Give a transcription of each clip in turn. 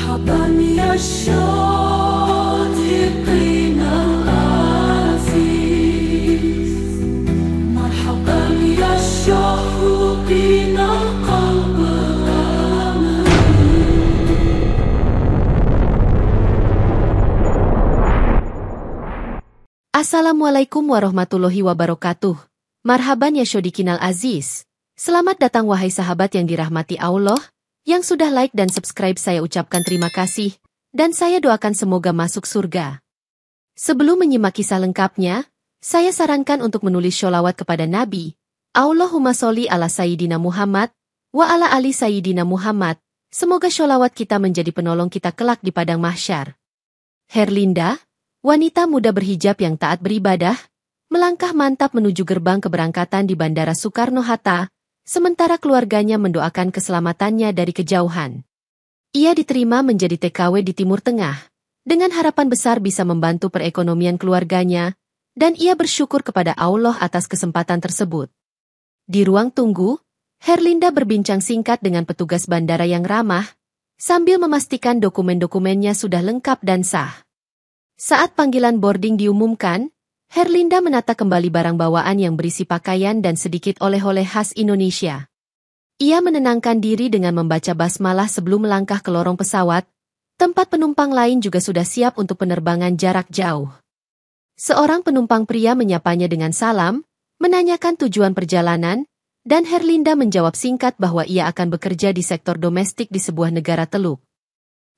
مرحبا يا الشاطئين العزيز، مرحبا يا الشوقين القلب الأمين. Assalamualaikum warahmatullahi wabarakatuh. Marhaban ya Syodikinal Aziz. Selamat datang wahai sahabat yang dirahmati Allah. Yang sudah like dan subscribe saya ucapkan terima kasih, dan saya doakan semoga masuk surga. Sebelum menyimak kisah lengkapnya, saya sarankan untuk menulis sholawat kepada Nabi. Allahumma sholli ala Sayyidina Muhammad, wa ala ali Sayyidina Muhammad. Semoga sholawat kita menjadi penolong kita kelak di padang mahsyar. Herlinda, wanita muda berhijab yang taat beribadah, melangkah mantap menuju gerbang keberangkatan di Bandara Soekarno-Hatta, sementara keluarganya mendoakan keselamatannya dari kejauhan. Ia diterima menjadi TKW di Timur Tengah, dengan harapan besar bisa membantu perekonomian keluarganya, dan ia bersyukur kepada Allah atas kesempatan tersebut. Di ruang tunggu, Herlinda berbincang singkat dengan petugas bandara yang ramah, sambil memastikan dokumen-dokumennya sudah lengkap dan sah. Saat panggilan boarding diumumkan, Herlinda menata kembali barang bawaan yang berisi pakaian dan sedikit oleh-oleh khas Indonesia. Ia menenangkan diri dengan membaca basmalah sebelum melangkah ke lorong pesawat. Tempat penumpang lain juga sudah siap untuk penerbangan jarak jauh. Seorang penumpang pria menyapanya dengan salam, menanyakan tujuan perjalanan, dan Herlinda menjawab singkat bahwa ia akan bekerja di sektor domestik di sebuah negara teluk.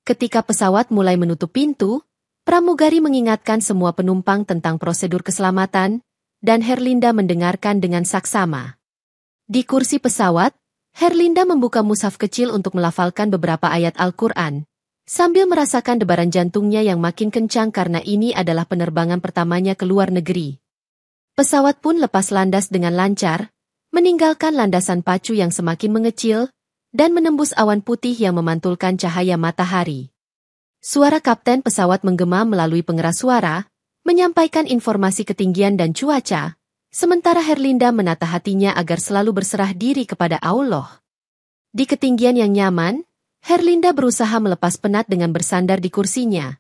Ketika pesawat mulai menutup pintu, pramugari mengingatkan semua penumpang tentang prosedur keselamatan, dan Herlinda mendengarkan dengan saksama. Di kursi pesawat, Herlinda membuka mushaf kecil untuk melafalkan beberapa ayat Al-Quran, sambil merasakan debaran jantungnya yang makin kencang karena ini adalah penerbangan pertamanya ke luar negeri. Pesawat pun lepas landas dengan lancar, meninggalkan landasan pacu yang semakin mengecil, dan menembus awan putih yang memantulkan cahaya matahari. Suara kapten pesawat menggema melalui pengeras suara, menyampaikan informasi ketinggian dan cuaca, sementara Herlinda menata hatinya agar selalu berserah diri kepada Allah. Di ketinggian yang nyaman, Herlinda berusaha melepas penat dengan bersandar di kursinya.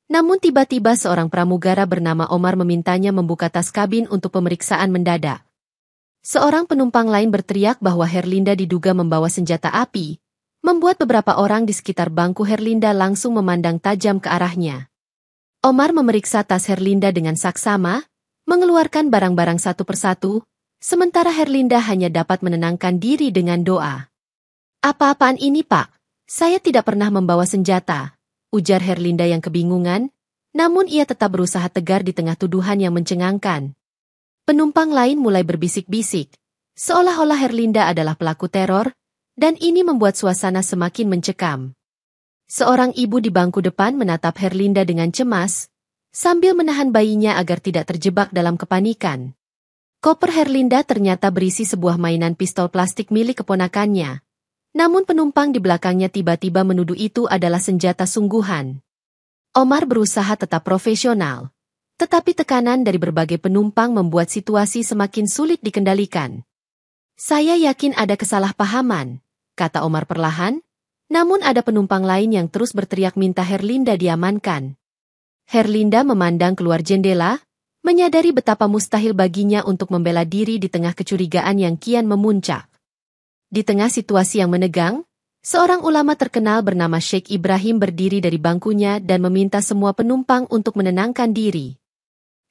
Namun tiba-tiba seorang pramugara bernama Omar memintanya membuka tas kabin untuk pemeriksaan mendadak. Seorang penumpang lain berteriak bahwa Herlinda diduga membawa senjata api, membuat beberapa orang di sekitar bangku Herlinda langsung memandang tajam ke arahnya. Omar memeriksa tas Herlinda dengan saksama, mengeluarkan barang-barang satu persatu, sementara Herlinda hanya dapat menenangkan diri dengan doa. "Apa-apaan ini, Pak? Saya tidak pernah membawa senjata," ujar Herlinda yang kebingungan, namun ia tetap berusaha tegar di tengah tuduhan yang mencengangkan. Penumpang lain mulai berbisik-bisik, seolah-olah Herlinda adalah pelaku teror, dan ini membuat suasana semakin mencekam. Seorang ibu di bangku depan menatap Herlinda dengan cemas, sambil menahan bayinya agar tidak terjebak dalam kepanikan. Koper Herlinda ternyata berisi sebuah mainan pistol plastik milik keponakannya. Namun penumpang di belakangnya tiba-tiba menuduh itu adalah senjata sungguhan. Omar berusaha tetap profesional, tetapi tekanan dari berbagai penumpang membuat situasi semakin sulit dikendalikan. "Saya yakin ada kesalahpahaman," kata Omar perlahan, namun ada penumpang lain yang terus berteriak minta Herlinda diamankan. Herlinda memandang keluar jendela, menyadari betapa mustahil baginya untuk membela diri di tengah kecurigaan yang kian memuncak. Di tengah situasi yang menegang, seorang ulama terkenal bernama Sheikh Ibrahim berdiri dari bangkunya dan meminta semua penumpang untuk menenangkan diri.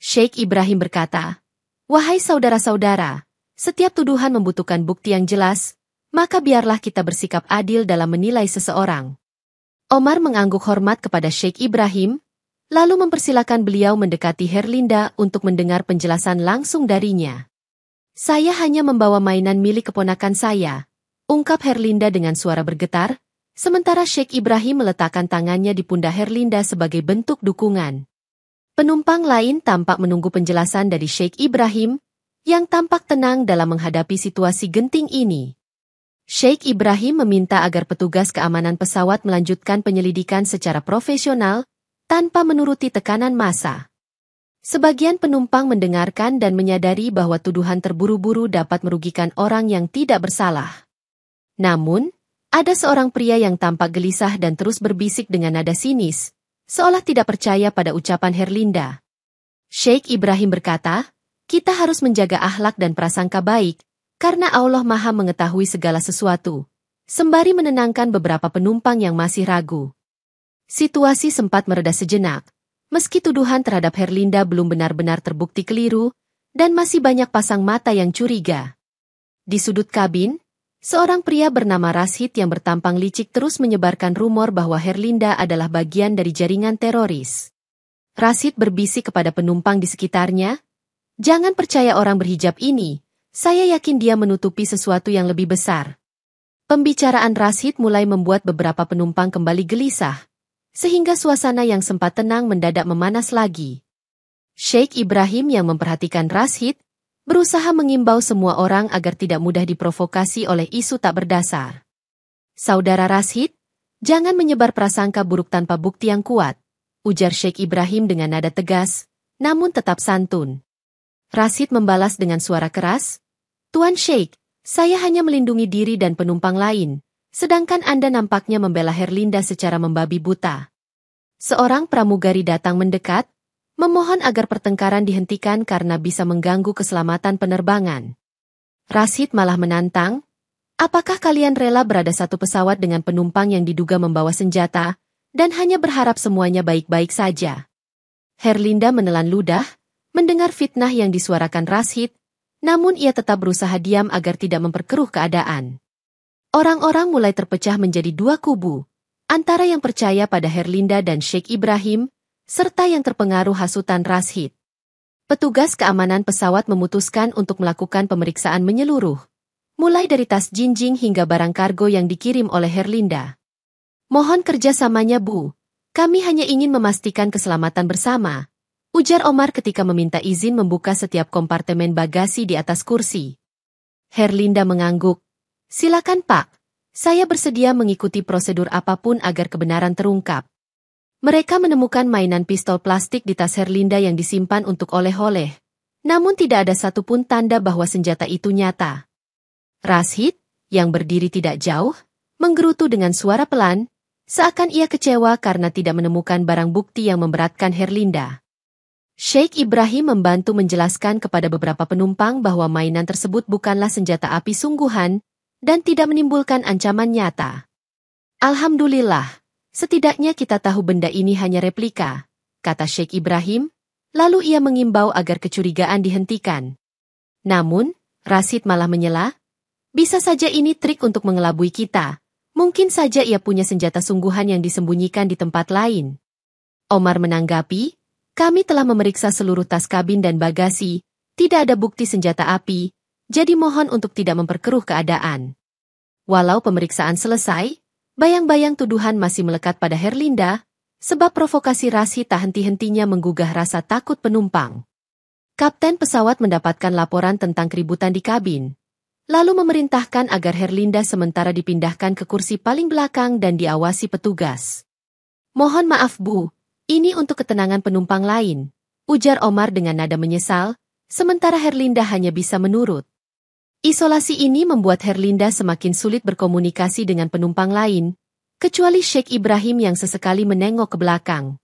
Sheikh Ibrahim berkata, "Wahai saudara-saudara, setiap tuduhan membutuhkan bukti yang jelas, maka biarlah kita bersikap adil dalam menilai seseorang." Omar mengangguk hormat kepada Sheikh Ibrahim, lalu mempersilakan beliau mendekati Herlinda untuk mendengar penjelasan langsung darinya. "Saya hanya membawa mainan milik keponakan saya," ungkap Herlinda dengan suara bergetar, sementara Sheikh Ibrahim meletakkan tangannya di pundak Herlinda sebagai bentuk dukungan. Penumpang lain tampak menunggu penjelasan dari Sheikh Ibrahim, yang tampak tenang dalam menghadapi situasi genting ini. Sheikh Ibrahim meminta agar petugas keamanan pesawat melanjutkan penyelidikan secara profesional, tanpa menuruti tekanan massa. Sebagian penumpang mendengarkan dan menyadari bahwa tuduhan terburu-buru dapat merugikan orang yang tidak bersalah. Namun, Ada seorang pria yang tampak gelisah dan terus berbisik dengan nada sinis, seolah tidak percaya pada ucapan Herlinda. Sheikh Ibrahim berkata, kita harus menjaga akhlak dan prasangka baik, karena Allah Maha mengetahui segala sesuatu, sembari menenangkan beberapa penumpang yang masih ragu. Situasi sempat mereda sejenak, meski tuduhan terhadap Herlinda belum benar-benar terbukti keliru, dan masih banyak pasang mata yang curiga. Di sudut kabin, seorang pria bernama Rashid yang bertampang licik terus menyebarkan rumor bahwa Herlinda adalah bagian dari jaringan teroris. Rashid berbisik kepada penumpang di sekitarnya, jangan percaya orang berhijab ini, saya yakin dia menutupi sesuatu yang lebih besar. Pembicaraan Rashid mulai membuat beberapa penumpang kembali gelisah, sehingga suasana yang sempat tenang mendadak memanas lagi. Sheikh Ibrahim yang memperhatikan Rashid, berusaha mengimbau semua orang agar tidak mudah diprovokasi oleh isu tak berdasar. Saudara Rashid, jangan menyebar prasangka buruk tanpa bukti yang kuat, ujar Sheikh Ibrahim dengan nada tegas, namun tetap santun. Rashid membalas dengan suara keras, Tuan Sheikh, saya hanya melindungi diri dan penumpang lain, sedangkan Anda nampaknya membela Herlinda secara membabi buta. Seorang pramugari datang mendekat, memohon agar pertengkaran dihentikan karena bisa mengganggu keselamatan penerbangan. Rashid malah menantang, apakah kalian rela berada satu pesawat dengan penumpang yang diduga membawa senjata, dan hanya berharap semuanya baik-baik saja? Herlinda menelan ludah, mendengar fitnah yang disuarakan Rashid, namun ia tetap berusaha diam agar tidak memperkeruh keadaan. Orang-orang mulai terpecah menjadi dua kubu, antara yang percaya pada Herlinda dan Sheikh Ibrahim, serta yang terpengaruh hasutan Rashid. Petugas keamanan pesawat memutuskan untuk melakukan pemeriksaan menyeluruh, mulai dari tas jinjing hingga barang kargo yang dikirim oleh Herlinda. Mohon kerjasamanya Bu, kami hanya ingin memastikan keselamatan bersama, ujar Omar ketika meminta izin membuka setiap kompartemen bagasi di atas kursi. Herlinda mengangguk, silakan Pak, saya bersedia mengikuti prosedur apapun agar kebenaran terungkap. Mereka menemukan mainan pistol plastik di tas Herlinda yang disimpan untuk oleh-oleh, namun tidak ada satupun tanda bahwa senjata itu nyata. Rashid, yang berdiri tidak jauh, menggerutu dengan suara pelan, seakan ia kecewa karena tidak menemukan barang bukti yang memberatkan Herlinda. Sheikh Ibrahim membantu menjelaskan kepada beberapa penumpang bahwa mainan tersebut bukanlah senjata api sungguhan dan tidak menimbulkan ancaman nyata. Alhamdulillah. Setidaknya kita tahu benda ini hanya replika, kata Sheikh Ibrahim, lalu ia mengimbau agar kecurigaan dihentikan. Namun, Rashid malah menyela, bisa saja ini trik untuk mengelabui kita, mungkin saja ia punya senjata sungguhan yang disembunyikan di tempat lain. Omar menanggapi, kami telah memeriksa seluruh tas kabin dan bagasi, tidak ada bukti senjata api, jadi mohon untuk tidak memperkeruh keadaan. Walau pemeriksaan selesai, bayang-bayang tuduhan masih melekat pada Herlinda, sebab provokasi Rashid tak henti-hentinya menggugah rasa takut penumpang. Kapten pesawat mendapatkan laporan tentang keributan di kabin, lalu memerintahkan agar Herlinda sementara dipindahkan ke kursi paling belakang dan diawasi petugas. Mohon maaf Bu, ini untuk ketenangan penumpang lain, ujar Omar dengan nada menyesal, sementara Herlinda hanya bisa menurut. Isolasi ini membuat Herlinda semakin sulit berkomunikasi dengan penumpang lain, kecuali Sheikh Ibrahim yang sesekali menengok ke belakang.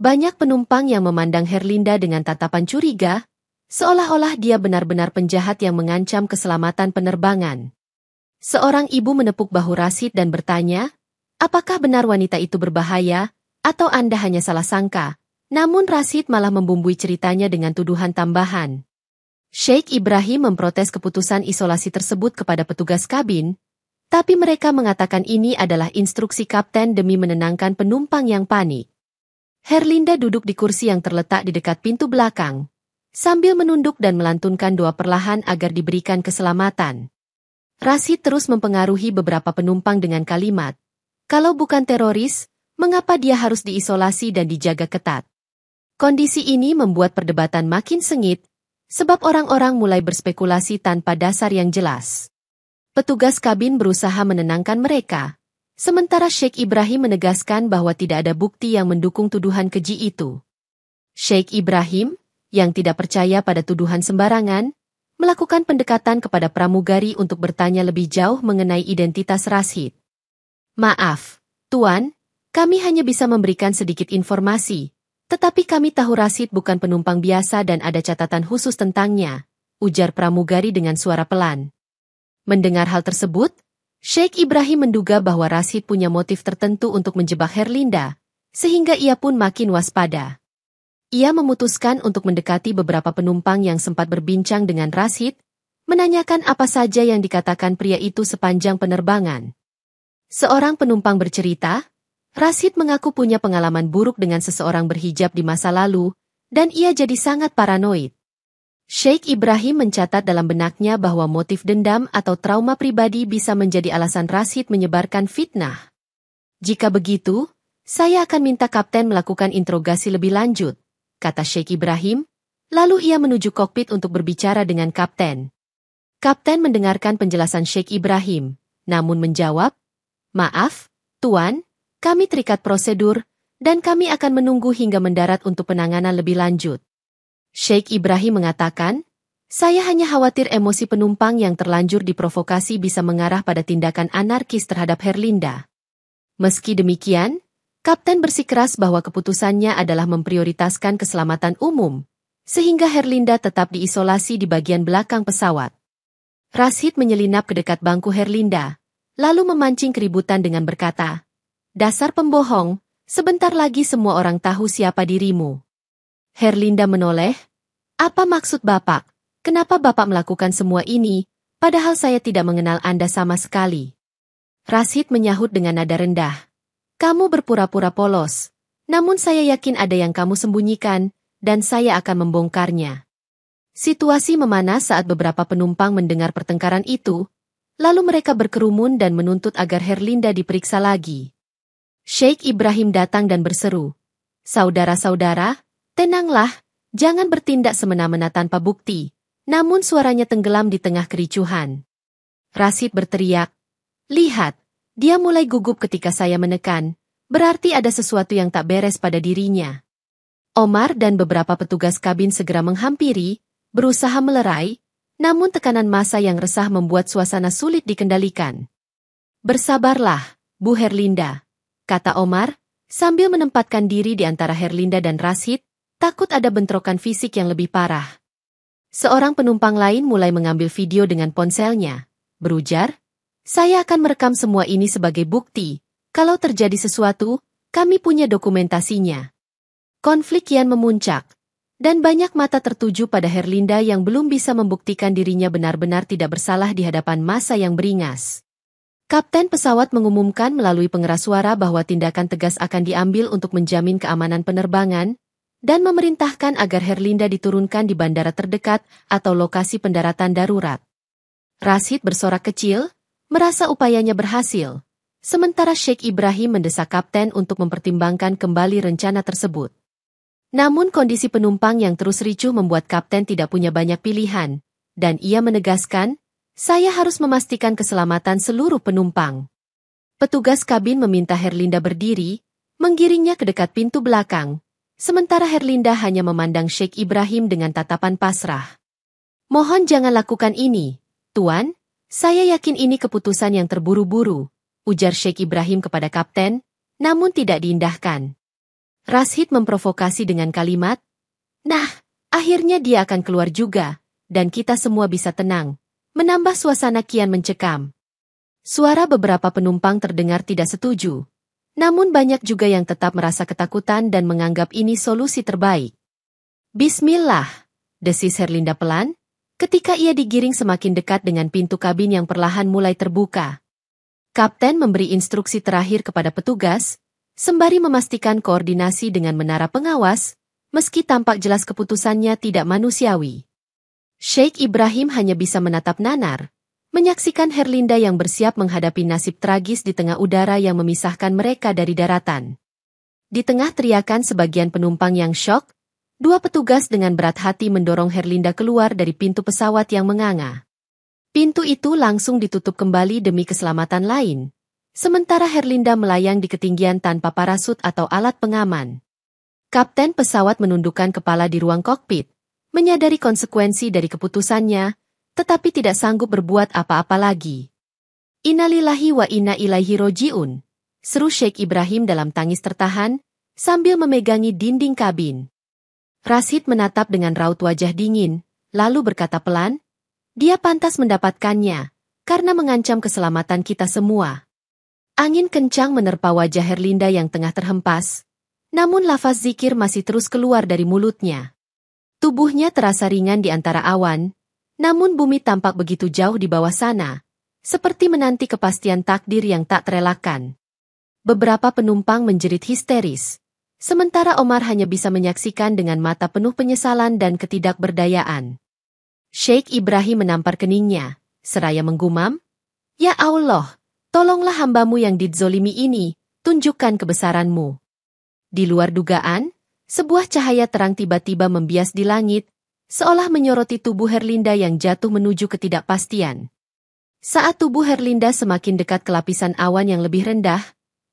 Banyak penumpang yang memandang Herlinda dengan tatapan curiga, seolah-olah dia benar-benar penjahat yang mengancam keselamatan penerbangan. Seorang ibu menepuk bahu Rashid dan bertanya, apakah benar wanita itu berbahaya, atau Anda hanya salah sangka? Namun Rashid malah membumbui ceritanya dengan tuduhan tambahan. Sheikh Ibrahim memprotes keputusan isolasi tersebut kepada petugas kabin, tapi mereka mengatakan ini adalah instruksi kapten demi menenangkan penumpang yang panik. Herlinda duduk di kursi yang terletak di dekat pintu belakang, sambil menunduk dan melantunkan doa perlahan agar diberikan keselamatan. Rashid terus mempengaruhi beberapa penumpang dengan kalimat, kalau bukan teroris, mengapa dia harus diisolasi dan dijaga ketat? Kondisi ini membuat perdebatan makin sengit, sebab orang-orang mulai berspekulasi tanpa dasar yang jelas. Petugas kabin berusaha menenangkan mereka, sementara Sheikh Ibrahim menegaskan bahwa tidak ada bukti yang mendukung tuduhan keji itu. Sheikh Ibrahim, yang tidak percaya pada tuduhan sembarangan, melakukan pendekatan kepada pramugari untuk bertanya lebih jauh mengenai identitas Rashid. Maaf, Tuan, kami hanya bisa memberikan sedikit informasi, tetapi kami tahu Rashid bukan penumpang biasa dan ada catatan khusus tentangnya, ujar pramugari dengan suara pelan. Mendengar hal tersebut, Sheikh Ibrahim menduga bahwa Rashid punya motif tertentu untuk menjebak Herlinda, sehingga ia pun makin waspada. Ia memutuskan untuk mendekati beberapa penumpang yang sempat berbincang dengan Rashid, menanyakan apa saja yang dikatakan pria itu sepanjang penerbangan. Seorang penumpang bercerita, Rashid mengaku punya pengalaman buruk dengan seseorang berhijab di masa lalu, dan ia jadi sangat paranoid. Sheikh Ibrahim mencatat dalam benaknya bahwa motif dendam atau trauma pribadi bisa menjadi alasan Rashid menyebarkan fitnah. Jika begitu, saya akan minta kapten melakukan interogasi lebih lanjut, kata Sheikh Ibrahim, lalu ia menuju kokpit untuk berbicara dengan kapten. Kapten mendengarkan penjelasan Sheikh Ibrahim, namun menjawab, "Maaf, Tuan, kami terikat prosedur, dan kami akan menunggu hingga mendarat untuk penanganan lebih lanjut." Sheikh Ibrahim mengatakan, "Saya hanya khawatir emosi penumpang yang terlanjur diprovokasi bisa mengarah pada tindakan anarkis terhadap Herlinda." Meski demikian, Kapten bersikeras bahwa keputusannya adalah memprioritaskan keselamatan umum, sehingga Herlinda tetap diisolasi di bagian belakang pesawat. Rashid menyelinap ke dekat bangku Herlinda, lalu memancing keributan dengan berkata, "Dasar pembohong, sebentar lagi semua orang tahu siapa dirimu." Herlinda menoleh, "Apa maksud Bapak? Kenapa Bapak melakukan semua ini, padahal saya tidak mengenal Anda sama sekali?" Rashid menyahut dengan nada rendah, "Kamu berpura-pura polos, namun saya yakin ada yang kamu sembunyikan, dan saya akan membongkarnya." Situasi memanas saat beberapa penumpang mendengar pertengkaran itu, lalu mereka berkerumun dan menuntut agar Herlinda diperiksa lagi. Sheikh Ibrahim datang dan berseru, "Saudara-saudara, tenanglah, jangan bertindak semena-mena tanpa bukti." Namun suaranya tenggelam di tengah kericuhan. Rashid berteriak, "Lihat, dia mulai gugup ketika saya menekan, berarti ada sesuatu yang tak beres pada dirinya." Omar dan beberapa petugas kabin segera menghampiri, berusaha melerai, namun tekanan massa yang resah membuat suasana sulit dikendalikan. "Bersabarlah, Bu Herlinda," kata Omar, sambil menempatkan diri di antara Herlinda dan Rashid, takut ada bentrokan fisik yang lebih parah. Seorang penumpang lain mulai mengambil video dengan ponselnya, berujar, "Saya akan merekam semua ini sebagai bukti. Kalau terjadi sesuatu, kami punya dokumentasinya." Konflik kian memuncak, dan banyak mata tertuju pada Herlinda yang belum bisa membuktikan dirinya benar-benar tidak bersalah di hadapan massa yang beringas. Kapten pesawat mengumumkan melalui pengeras suara bahwa tindakan tegas akan diambil untuk menjamin keamanan penerbangan, dan memerintahkan agar Herlinda diturunkan di bandara terdekat atau lokasi pendaratan darurat. Rashid bersorak kecil, merasa upayanya berhasil, sementara Sheikh Ibrahim mendesak kapten untuk mempertimbangkan kembali rencana tersebut. Namun kondisi penumpang yang terus ricuh membuat kapten tidak punya banyak pilihan, dan ia menegaskan, "Saya harus memastikan keselamatan seluruh penumpang." Petugas kabin meminta Herlinda berdiri, menggiringnya ke dekat pintu belakang, sementara Herlinda hanya memandang Sheikh Ibrahim dengan tatapan pasrah. "Mohon jangan lakukan ini, Tuan, saya yakin ini keputusan yang terburu-buru," ujar Sheikh Ibrahim kepada kapten, namun tidak diindahkan. Rashid memprovokasi dengan kalimat, "Nah, akhirnya dia akan keluar juga, dan kita semua bisa tenang," menambah suasana kian mencekam. Suara beberapa penumpang terdengar tidak setuju, namun banyak juga yang tetap merasa ketakutan dan menganggap ini solusi terbaik. "Bismillah," desis Herlinda pelan, ketika ia digiring semakin dekat dengan pintu kabin yang perlahan mulai terbuka. Kapten memberi instruksi terakhir kepada petugas, sembari memastikan koordinasi dengan menara pengawas, meski tampak jelas keputusannya tidak manusiawi. Sheikh Ibrahim hanya bisa menatap nanar, menyaksikan Herlinda yang bersiap menghadapi nasib tragis di tengah udara yang memisahkan mereka dari daratan. Di tengah teriakan sebagian penumpang yang syok, dua petugas dengan berat hati mendorong Herlinda keluar dari pintu pesawat yang menganga. Pintu itu langsung ditutup kembali demi keselamatan lain. Sementara Herlinda melayang di ketinggian tanpa parasut atau alat pengaman. Kapten pesawat menundukkan kepala di ruang kokpit, menyadari konsekuensi dari keputusannya, tetapi tidak sanggup berbuat apa-apa lagi. Innalillahi wa inna ilaihi roji'un, seru Sheikh Ibrahim dalam tangis tertahan, sambil memegangi dinding kabin. Rashid menatap dengan raut wajah dingin, lalu berkata pelan, "Dia pantas mendapatkannya, karena mengancam keselamatan kita semua." Angin kencang menerpa wajah Herlinda yang tengah terhempas, namun lafaz zikir masih terus keluar dari mulutnya. Tubuhnya terasa ringan di antara awan, namun bumi tampak begitu jauh di bawah sana, seperti menanti kepastian takdir yang tak terelakkan. Beberapa penumpang menjerit histeris, sementara Omar hanya bisa menyaksikan dengan mata penuh penyesalan dan ketidakberdayaan. Sheikh Ibrahim menampar keningnya, seraya menggumam, "Ya Allah, tolonglah hambamu yang didzolimi ini, tunjukkan kebesaranmu." Di luar dugaan, sebuah cahaya terang tiba-tiba membias di langit, seolah menyoroti tubuh Herlinda yang jatuh menuju ketidakpastian. Saat tubuh Herlinda semakin dekat ke lapisan awan yang lebih rendah,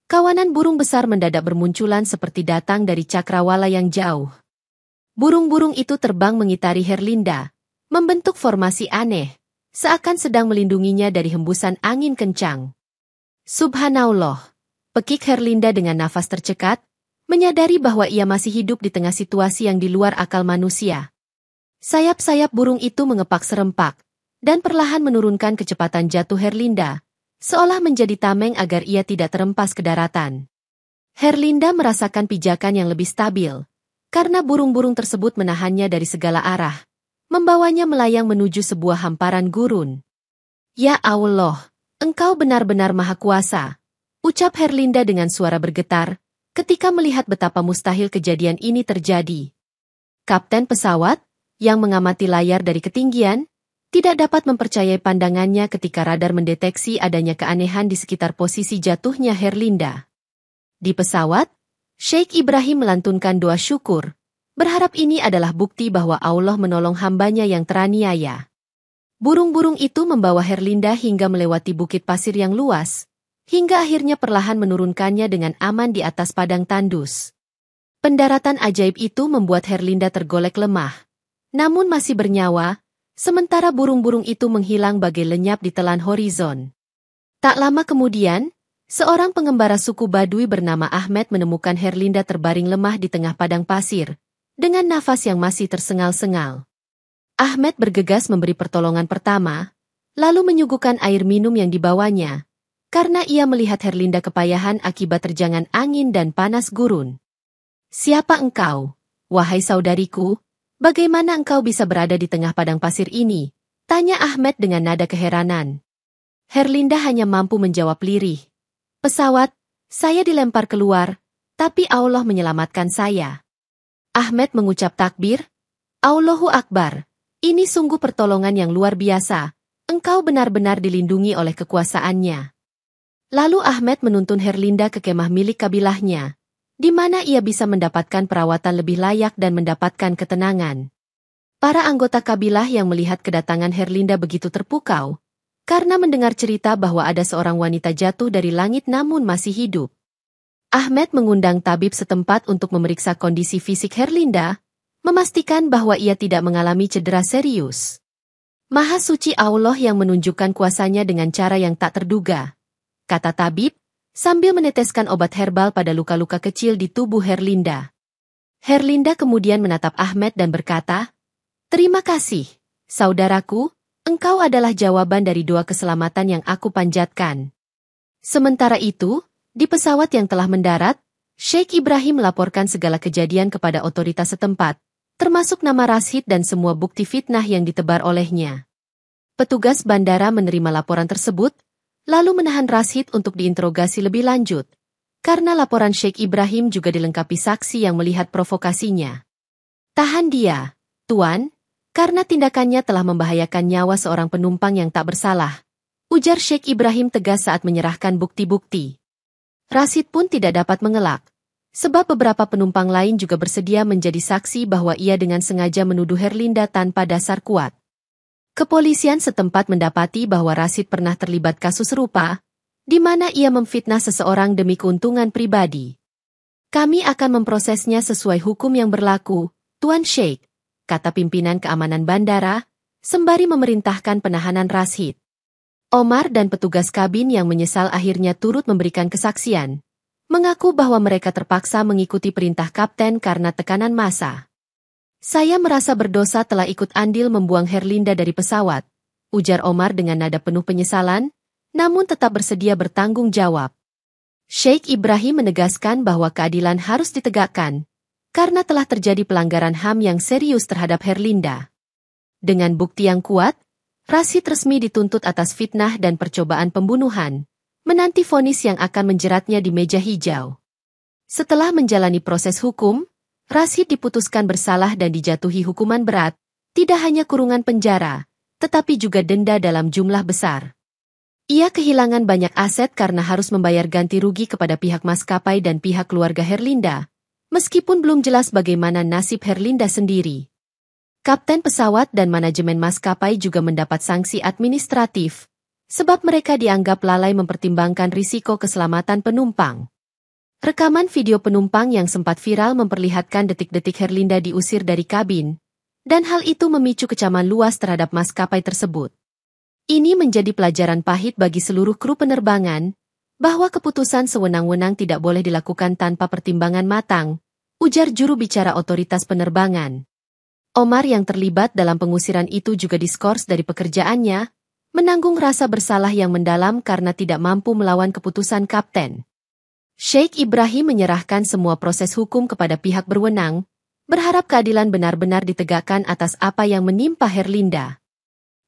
kawanan burung besar mendadak bermunculan seperti datang dari cakrawala yang jauh. Burung-burung itu terbang mengitari Herlinda, membentuk formasi aneh, seakan sedang melindunginya dari hembusan angin kencang. Subhanallah, pekik Herlinda dengan nafas tercekat, menyadari bahwa ia masih hidup di tengah situasi yang di luar akal manusia. Sayap-sayap burung itu mengepak serempak, dan perlahan menurunkan kecepatan jatuh Herlinda, seolah menjadi tameng agar ia tidak terempas ke daratan. Herlinda merasakan pijakan yang lebih stabil, karena burung-burung tersebut menahannya dari segala arah, membawanya melayang menuju sebuah hamparan gurun. "Ya Allah, Engkau benar-benar maha kuasa," ucap Herlinda dengan suara bergetar, ketika melihat betapa mustahil kejadian ini terjadi. Kapten pesawat, yang mengamati layar dari ketinggian, tidak dapat mempercayai pandangannya ketika radar mendeteksi adanya keanehan di sekitar posisi jatuhnya Herlinda. Di pesawat, Sheikh Ibrahim melantunkan doa syukur, berharap ini adalah bukti bahwa Allah menolong hambanya yang teraniaya. Burung-burung itu membawa Herlinda hingga melewati bukit pasir yang luas, hingga akhirnya perlahan menurunkannya dengan aman di atas padang tandus. Pendaratan ajaib itu membuat Herlinda tergolek lemah, namun masih bernyawa, sementara burung-burung itu menghilang bagai lenyap di telan horizon. Tak lama kemudian, seorang pengembara suku Badui bernama Ahmed menemukan Herlinda terbaring lemah di tengah padang pasir, dengan nafas yang masih tersengal-sengal. Ahmed bergegas memberi pertolongan pertama, lalu menyuguhkan air minum yang dibawanya, karena ia melihat Herlinda kepayahan akibat terjangan angin dan panas gurun. "Siapa engkau, wahai saudariku? Bagaimana engkau bisa berada di tengah padang pasir ini?" tanya Ahmed dengan nada keheranan. Herlinda hanya mampu menjawab lirih. "Pesawat, saya dilempar keluar, tapi Allah menyelamatkan saya." Ahmed mengucap takbir, "Allahu Akbar, ini sungguh pertolongan yang luar biasa, engkau benar-benar dilindungi oleh kekuasaannya." Lalu Ahmed menuntun Herlinda ke kemah milik kabilahnya, di mana ia bisa mendapatkan perawatan lebih layak dan mendapatkan ketenangan. Para anggota kabilah yang melihat kedatangan Herlinda begitu terpukau, karena mendengar cerita bahwa ada seorang wanita jatuh dari langit namun masih hidup. Ahmed mengundang tabib setempat untuk memeriksa kondisi fisik Herlinda, memastikan bahwa ia tidak mengalami cedera serius. "Maha suci Allah yang menunjukkan kuasanya dengan cara yang tak terduga," kata tabib, sambil meneteskan obat herbal pada luka-luka kecil di tubuh Herlinda. Herlinda kemudian menatap Ahmed dan berkata, "Terima kasih, saudaraku, engkau adalah jawaban dari doa keselamatan yang aku panjatkan." Sementara itu, di pesawat yang telah mendarat, Sheikh Ibrahim melaporkan segala kejadian kepada otoritas setempat, termasuk nama Rashid dan semua bukti fitnah yang ditebar olehnya. Petugas bandara menerima laporan tersebut, lalu menahan Rashid untuk diinterogasi lebih lanjut, karena laporan Sheikh Ibrahim juga dilengkapi saksi yang melihat provokasinya. "Tahan dia, Tuan, karena tindakannya telah membahayakan nyawa seorang penumpang yang tak bersalah," ujar Sheikh Ibrahim tegas saat menyerahkan bukti-bukti. Rashid pun tidak dapat mengelak, sebab beberapa penumpang lain juga bersedia menjadi saksi bahwa ia dengan sengaja menuduh Herlinda tanpa dasar kuat. Kepolisian setempat mendapati bahwa Rashid pernah terlibat kasus serupa, di mana ia memfitnah seseorang demi keuntungan pribadi. "Kami akan memprosesnya sesuai hukum yang berlaku, Tuan Sheikh," kata pimpinan keamanan bandara, sembari memerintahkan penahanan Rashid. Omar dan petugas kabin yang menyesal akhirnya turut memberikan kesaksian, mengaku bahwa mereka terpaksa mengikuti perintah kapten karena tekanan massa. Saya merasa berdosa telah ikut andil membuang Herlinda dari pesawat, ujar Omar dengan nada penuh penyesalan, namun tetap bersedia bertanggung jawab. Sheikh Ibrahim menegaskan bahwa keadilan harus ditegakkan, karena telah terjadi pelanggaran HAM yang serius terhadap Herlinda. Dengan bukti yang kuat, Rashid resmi dituntut atas fitnah dan percobaan pembunuhan, menanti vonis yang akan menjeratnya di meja hijau. Setelah menjalani proses hukum, Rashid diputuskan bersalah dan dijatuhi hukuman berat, tidak hanya kurungan penjara, tetapi juga denda dalam jumlah besar. Ia kehilangan banyak aset karena harus membayar ganti rugi kepada pihak maskapai dan pihak keluarga Herlinda, meskipun belum jelas bagaimana nasib Herlinda sendiri. Kapten pesawat dan manajemen maskapai juga mendapat sanksi administratif, sebab mereka dianggap lalai mempertimbangkan risiko keselamatan penumpang. Rekaman video penumpang yang sempat viral memperlihatkan detik-detik Herlinda diusir dari kabin, dan hal itu memicu kecaman luas terhadap maskapai tersebut. Ini menjadi pelajaran pahit bagi seluruh kru penerbangan, bahwa keputusan sewenang-wenang tidak boleh dilakukan tanpa pertimbangan matang, ujar juru bicara otoritas penerbangan. Omar yang terlibat dalam pengusiran itu juga diskors dari pekerjaannya, menanggung rasa bersalah yang mendalam karena tidak mampu melawan keputusan kapten. Sheikh Ibrahim menyerahkan semua proses hukum kepada pihak berwenang, berharap keadilan benar-benar ditegakkan atas apa yang menimpa Herlinda.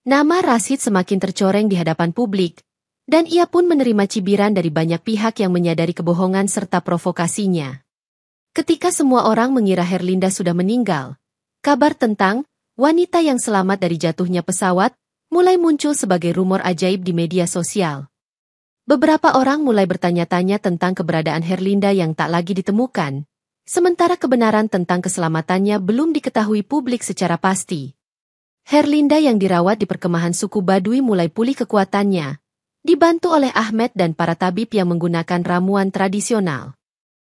Nama Rashid semakin tercoreng di hadapan publik, dan ia pun menerima cibiran dari banyak pihak yang menyadari kebohongan serta provokasinya. Ketika semua orang mengira Herlinda sudah meninggal, kabar tentang wanita yang selamat dari jatuhnya pesawat mulai muncul sebagai rumor ajaib di media sosial. Beberapa orang mulai bertanya-tanya tentang keberadaan Herlinda yang tak lagi ditemukan, sementara kebenaran tentang keselamatannya belum diketahui publik secara pasti. Herlinda yang dirawat di perkemahan suku Baduy mulai pulih kekuatannya, dibantu oleh Ahmed dan para tabib yang menggunakan ramuan tradisional.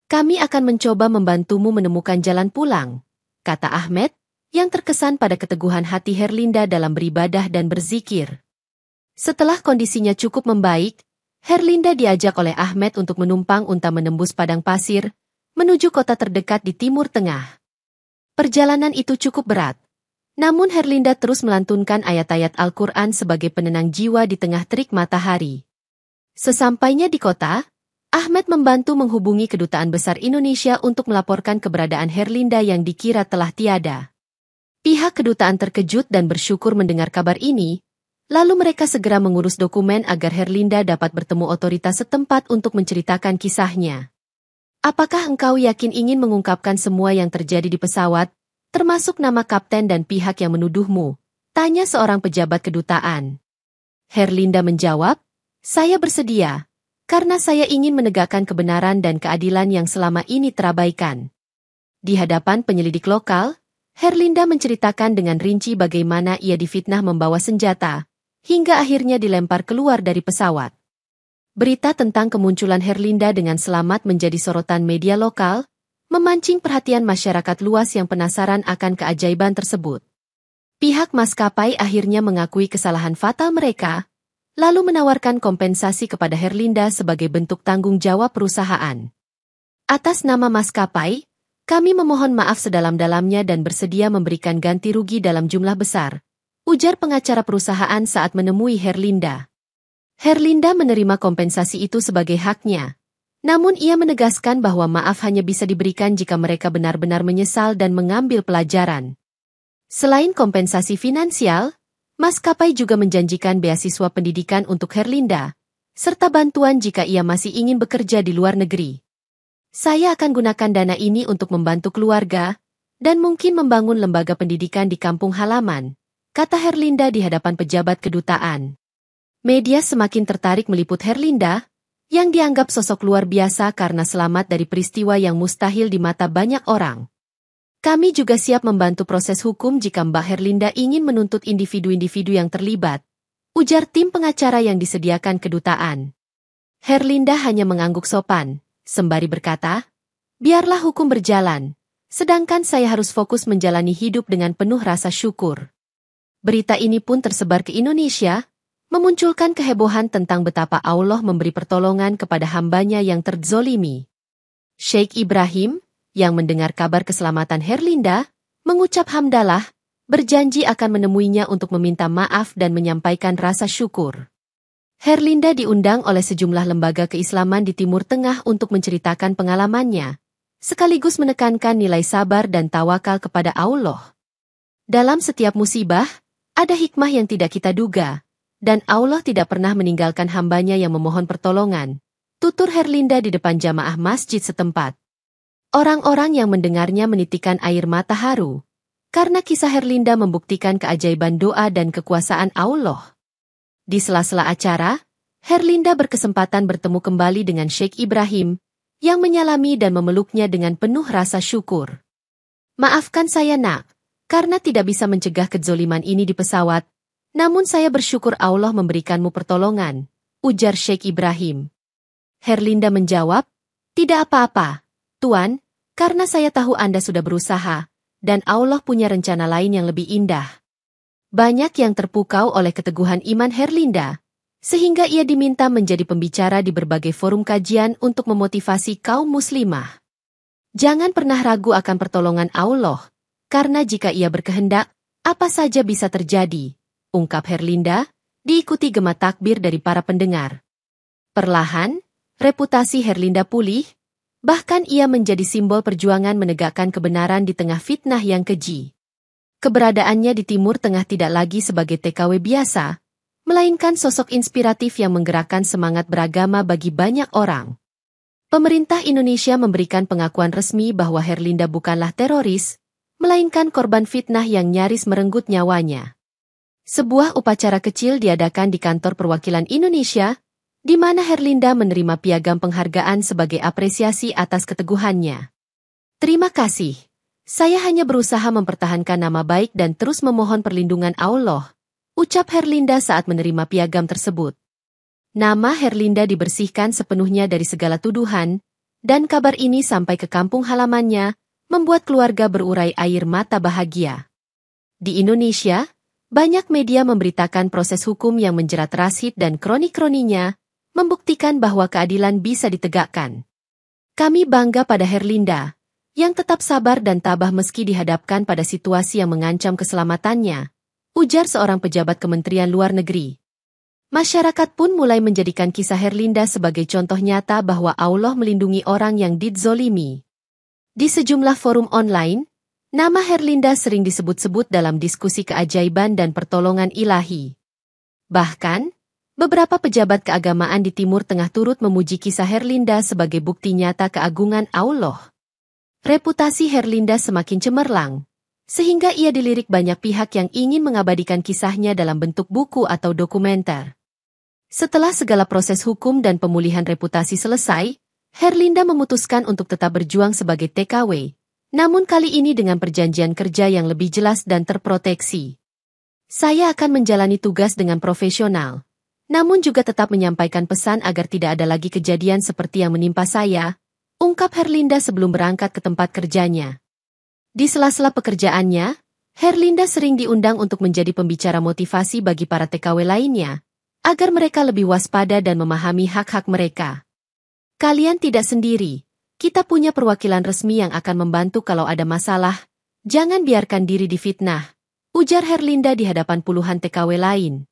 Kami akan mencoba membantumu menemukan jalan pulang, kata Ahmed, yang terkesan pada keteguhan hati Herlinda dalam beribadah dan berzikir. Setelah kondisinya cukup membaik, Herlinda diajak oleh Ahmed untuk menumpang unta menembus padang pasir, menuju kota terdekat di Timur Tengah. Perjalanan itu cukup berat. Namun Herlinda terus melantunkan ayat-ayat Al-Quran sebagai penenang jiwa di tengah terik matahari. Sesampainya di kota, Ahmed membantu menghubungi Kedutaan Besar Indonesia untuk melaporkan keberadaan Herlinda yang dikira telah tiada. Pihak kedutaan terkejut dan bersyukur mendengar kabar ini, lalu mereka segera mengurus dokumen agar Herlinda dapat bertemu otoritas setempat untuk menceritakan kisahnya. Apakah engkau yakin ingin mengungkapkan semua yang terjadi di pesawat, termasuk nama kapten dan pihak yang menuduhmu? Tanya seorang pejabat kedutaan. Herlinda menjawab, saya bersedia. Karena saya ingin menegakkan kebenaran dan keadilan yang selama ini terabaikan. Di hadapan penyelidik lokal, Herlinda menceritakan dengan rinci bagaimana ia difitnah membawa senjata, hingga akhirnya dilempar keluar dari pesawat. Berita tentang kemunculan Herlinda dengan selamat menjadi sorotan media lokal, memancing perhatian masyarakat luas yang penasaran akan keajaiban tersebut. Pihak maskapai akhirnya mengakui kesalahan fatal mereka, lalu menawarkan kompensasi kepada Herlinda sebagai bentuk tanggung jawab perusahaan. Atas nama maskapai, kami memohon maaf sedalam-dalamnya dan bersedia memberikan ganti rugi dalam jumlah besar, ujar pengacara perusahaan saat menemui Herlinda. Herlinda menerima kompensasi itu sebagai haknya, namun ia menegaskan bahwa maaf hanya bisa diberikan jika mereka benar-benar menyesal dan mengambil pelajaran. Selain kompensasi finansial, maskapai juga menjanjikan beasiswa pendidikan untuk Herlinda, serta bantuan jika ia masih ingin bekerja di luar negeri. Saya akan gunakan dana ini untuk membantu keluarga, dan mungkin membangun lembaga pendidikan di kampung halaman, kata Herlinda di hadapan pejabat kedutaan. Media semakin tertarik meliput Herlinda, yang dianggap sosok luar biasa karena selamat dari peristiwa yang mustahil di mata banyak orang. Kami juga siap membantu proses hukum jika Mbak Herlinda ingin menuntut individu-individu yang terlibat, ujar tim pengacara yang disediakan kedutaan. Herlinda hanya mengangguk sopan, sembari berkata, biarlah hukum berjalan, sedangkan saya harus fokus menjalani hidup dengan penuh rasa syukur. Berita ini pun tersebar ke Indonesia, memunculkan kehebohan tentang betapa Allah memberi pertolongan kepada hambanya yang terzolimi. Sheikh Ibrahim, yang mendengar kabar keselamatan Herlinda, mengucap hamdalah, berjanji akan menemuinya untuk meminta maaf dan menyampaikan rasa syukur. Herlinda diundang oleh sejumlah lembaga keislaman di Timur Tengah untuk menceritakan pengalamannya, sekaligus menekankan nilai sabar dan tawakal kepada Allah. Dalam setiap musibah, ada hikmah yang tidak kita duga, dan Allah tidak pernah meninggalkan hambanya yang memohon pertolongan, tutur Herlinda di depan jamaah masjid setempat. Orang-orang yang mendengarnya menitikan air mata haru, karena kisah Herlinda membuktikan keajaiban doa dan kekuasaan Allah. Di sela-sela acara, Herlinda berkesempatan bertemu kembali dengan Sheikh Ibrahim, yang menyalami dan memeluknya dengan penuh rasa syukur. Maafkan saya nak, karena tidak bisa mencegah kezoliman ini di pesawat, namun saya bersyukur Allah memberikanmu pertolongan, ujar Sheikh Ibrahim. Herlinda menjawab, tidak apa-apa, Tuan, karena saya tahu Anda sudah berusaha, dan Allah punya rencana lain yang lebih indah. Banyak yang terpukau oleh keteguhan iman Herlinda, sehingga ia diminta menjadi pembicara di berbagai forum kajian untuk memotivasi kaum muslimah. Jangan pernah ragu akan pertolongan Allah, karena jika ia berkehendak, apa saja bisa terjadi, ungkap Herlinda, diikuti gema takbir dari para pendengar. Perlahan, reputasi Herlinda pulih, bahkan ia menjadi simbol perjuangan menegakkan kebenaran di tengah fitnah yang keji. Keberadaannya di Timur Tengah tidak lagi sebagai TKW biasa, melainkan sosok inspiratif yang menggerakkan semangat beragama bagi banyak orang. Pemerintah Indonesia memberikan pengakuan resmi bahwa Herlinda bukanlah teroris, melainkan korban fitnah yang nyaris merenggut nyawanya. Sebuah upacara kecil diadakan di kantor perwakilan Indonesia, di mana Herlinda menerima piagam penghargaan sebagai apresiasi atas keteguhannya. Terima kasih. Saya hanya berusaha mempertahankan nama baik dan terus memohon perlindungan Allah, ucap Herlinda saat menerima piagam tersebut. Nama Herlinda dibersihkan sepenuhnya dari segala tuduhan, dan kabar ini sampai ke kampung halamannya, membuat keluarga berurai air mata bahagia. Di Indonesia, banyak media memberitakan proses hukum yang menjerat Rashid dan kroni-kroninya, membuktikan bahwa keadilan bisa ditegakkan. Kami bangga pada Herlinda, yang tetap sabar dan tabah meski dihadapkan pada situasi yang mengancam keselamatannya, ujar seorang pejabat Kementerian Luar Negeri. Masyarakat pun mulai menjadikan kisah Herlinda sebagai contoh nyata bahwa Allah melindungi orang yang dizolimi. Di sejumlah forum online, nama Herlinda sering disebut-sebut dalam diskusi keajaiban dan pertolongan ilahi. Bahkan, beberapa pejabat keagamaan di Timur Tengah turut memuji kisah Herlinda sebagai bukti nyata keagungan Allah. Reputasi Herlinda semakin cemerlang, sehingga ia dilirik banyak pihak yang ingin mengabadikan kisahnya dalam bentuk buku atau dokumenter. Setelah segala proses hukum dan pemulihan reputasi selesai, Herlinda memutuskan untuk tetap berjuang sebagai TKW, namun kali ini dengan perjanjian kerja yang lebih jelas dan terproteksi. Saya akan menjalani tugas dengan profesional, namun juga tetap menyampaikan pesan agar tidak ada lagi kejadian seperti yang menimpa saya, ungkap Herlinda sebelum berangkat ke tempat kerjanya. Di sela-sela pekerjaannya, Herlinda sering diundang untuk menjadi pembicara motivasi bagi para TKW lainnya, agar mereka lebih waspada dan memahami hak-hak mereka. Kalian tidak sendiri, kita punya perwakilan resmi yang akan membantu kalau ada masalah, jangan biarkan diri difitnah, ujar Herlinda di hadapan puluhan TKW lain.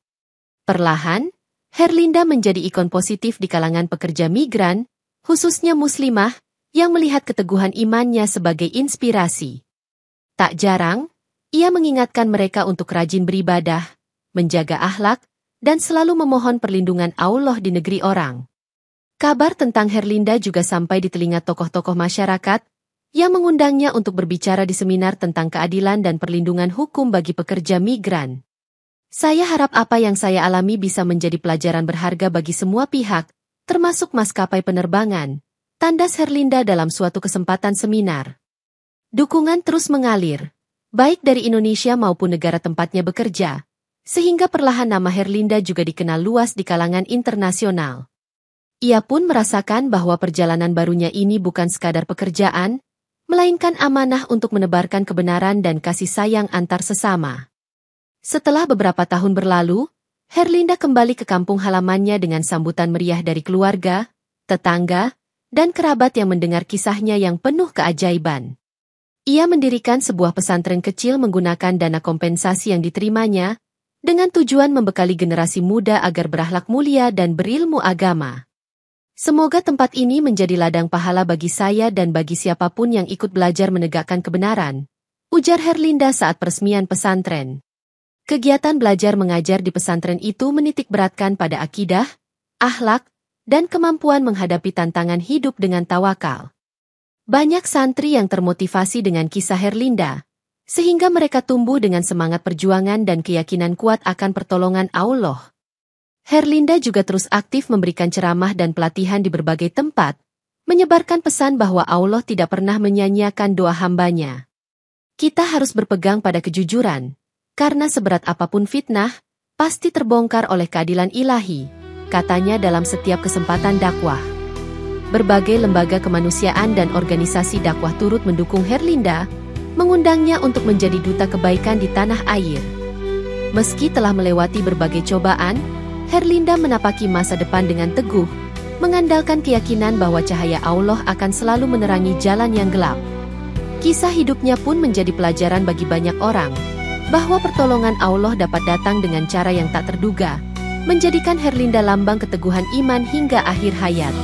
Perlahan, Herlinda menjadi ikon positif di kalangan pekerja migran, khususnya muslimah, yang melihat keteguhan imannya sebagai inspirasi. Tak jarang, ia mengingatkan mereka untuk rajin beribadah, menjaga akhlak, dan selalu memohon perlindungan Allah di negeri orang. Kabar tentang Herlinda juga sampai di telinga tokoh-tokoh masyarakat, yang mengundangnya untuk berbicara di seminar tentang keadilan dan perlindungan hukum bagi pekerja migran. Saya harap apa yang saya alami bisa menjadi pelajaran berharga bagi semua pihak, termasuk maskapai penerbangan, tandas Herlinda dalam suatu kesempatan seminar. Dukungan terus mengalir, baik dari Indonesia maupun negara tempatnya bekerja, sehingga perlahan nama Herlinda juga dikenal luas di kalangan internasional. Ia pun merasakan bahwa perjalanan barunya ini bukan sekadar pekerjaan, melainkan amanah untuk menebarkan kebenaran dan kasih sayang antar sesama. Setelah beberapa tahun berlalu, Herlinda kembali ke kampung halamannya dengan sambutan meriah dari keluarga, tetangga, dan kerabat yang mendengar kisahnya yang penuh keajaiban. Ia mendirikan sebuah pesantren kecil menggunakan dana kompensasi yang diterimanya, dengan tujuan membekali generasi muda agar berakhlak mulia dan berilmu agama. Semoga tempat ini menjadi ladang pahala bagi saya dan bagi siapapun yang ikut belajar menegakkan kebenaran, ujar Herlinda saat peresmian pesantren. Kegiatan belajar mengajar di pesantren itu menitikberatkan pada akidah, akhlak, dan kemampuan menghadapi tantangan hidup dengan tawakal. Banyak santri yang termotivasi dengan kisah Herlinda, sehingga mereka tumbuh dengan semangat perjuangan dan keyakinan kuat akan pertolongan Allah. Herlinda juga terus aktif memberikan ceramah dan pelatihan di berbagai tempat, menyebarkan pesan bahwa Allah tidak pernah menyanyiakan doa hambanya. Kita harus berpegang pada kejujuran, karena seberat apapun fitnah, pasti terbongkar oleh keadilan ilahi, katanya dalam setiap kesempatan dakwah. Berbagai lembaga kemanusiaan dan organisasi dakwah turut mendukung Herlinda, mengundangnya untuk menjadi duta kebaikan di tanah air. Meski telah melewati berbagai cobaan, Herlinda menapaki masa depan dengan teguh, mengandalkan keyakinan bahwa cahaya Allah akan selalu menerangi jalan yang gelap. Kisah hidupnya pun menjadi pelajaran bagi banyak orang, bahwa pertolongan Allah dapat datang dengan cara yang tak terduga, menjadikan Herlinda lambang keteguhan iman hingga akhir hayat.